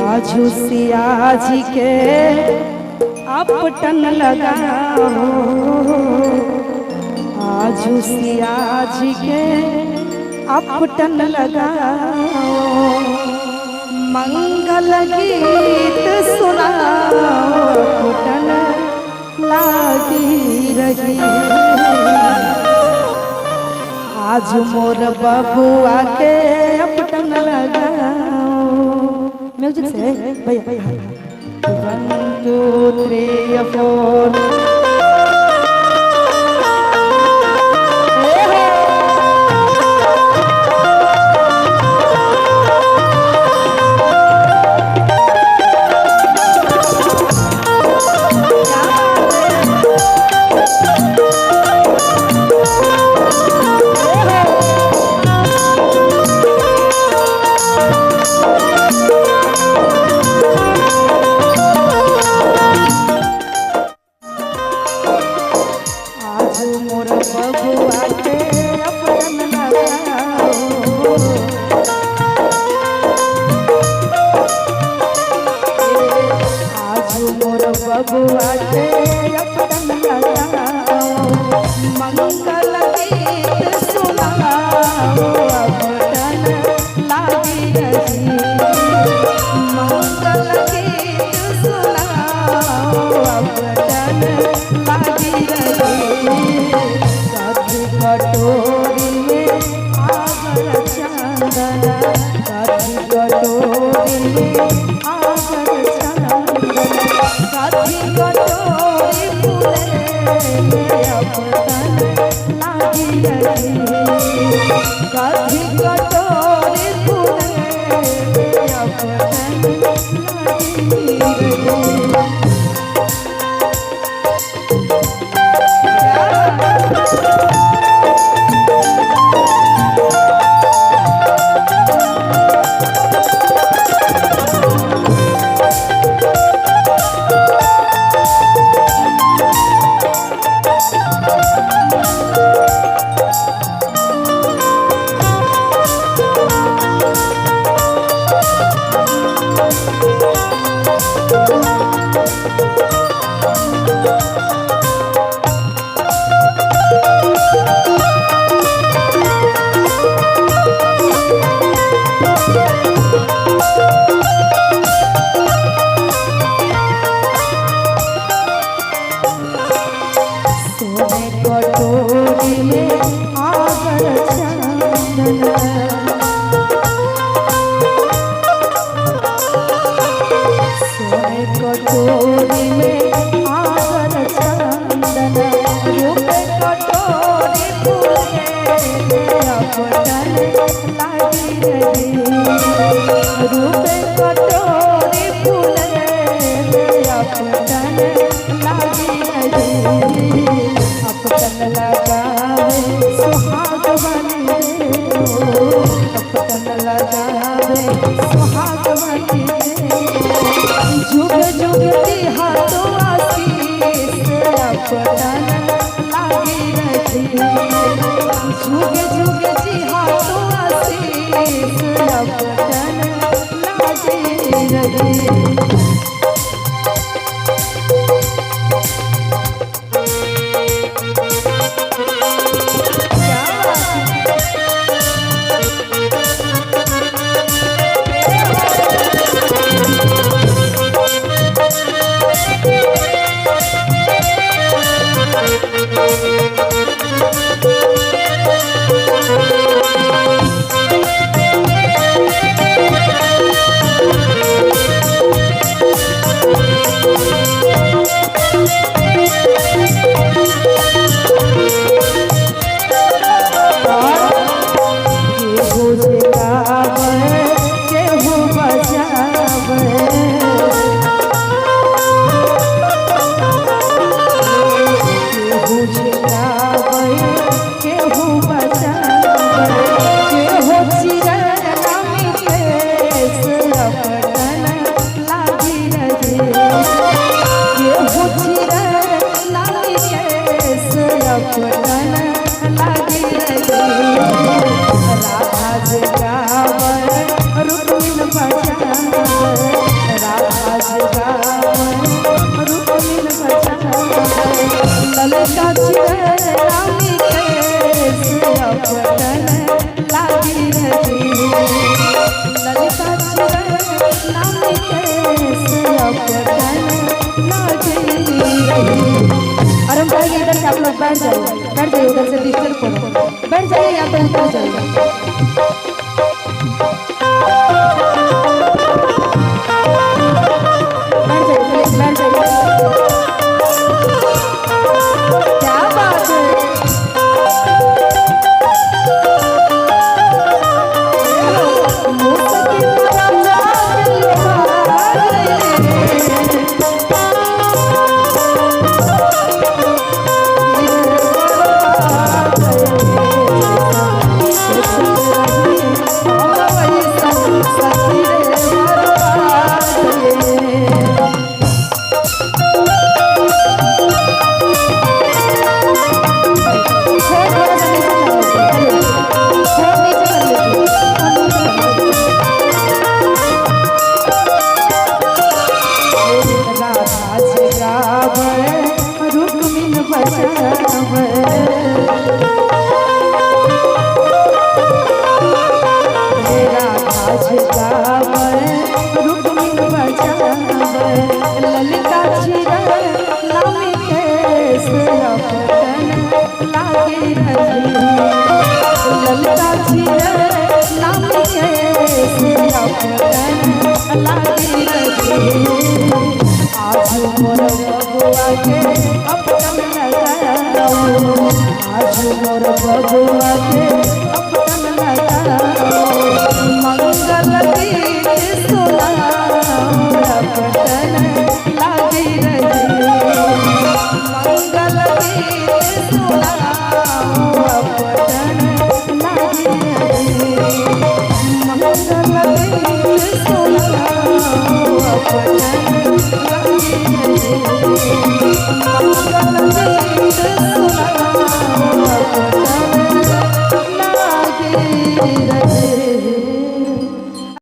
आजू सिया जी के अपटन लगाओ, आजू सिया जी के अपटन लगाओ, मंगल गीत सुनाओ, अपटन लागी रही। आज मोर बबुआ के अपटन लगाओ। म्यूजिक से भैया 1 2 3 4 बबुआ के अपटन लगाओ, मंगल गीत सुनाओ, अपटन लागी रही। मंगल गीत सुनाओ, अपटन लागी रही। कथी कटोरी में आगर चंदन, कथी कटोरी में आगर चंदन, कथी कटोरी फूले अपटन लागी रही। कथी कटोरी फूले अपटन लागी रही। कटोरी में आगर चंदन, सोने कटोरी में आगर चंदन, रूपे कटोरी फूले अपटन लागी रही। रूपे कटोरी फूले अपटन लागी रही। अपटन लगावे सुहाग बने हो, अपटन लगावे सुहाग बने। जुग जुग दिहा तो आशीष अपटन लागी रही। जुग जुग दिहा तो आशीष अपटन लागी रही। बैठ जाइए उधर से डिस्टर्ब करो, बैठ जाइए या तो उतर जाइए। बैठ जाइए प्लीज, बैठ जाइए। क्या बात है। आज मोर बबुआ के अपटन लगाओ, आज मोर बबुआ के अपटन लगाओ, मंगल गीत सुनाओ अपटन लागी रही, मंगल गीत सुनाओ अपटन लागी रही, मंगल गीत सुनाओ अपटन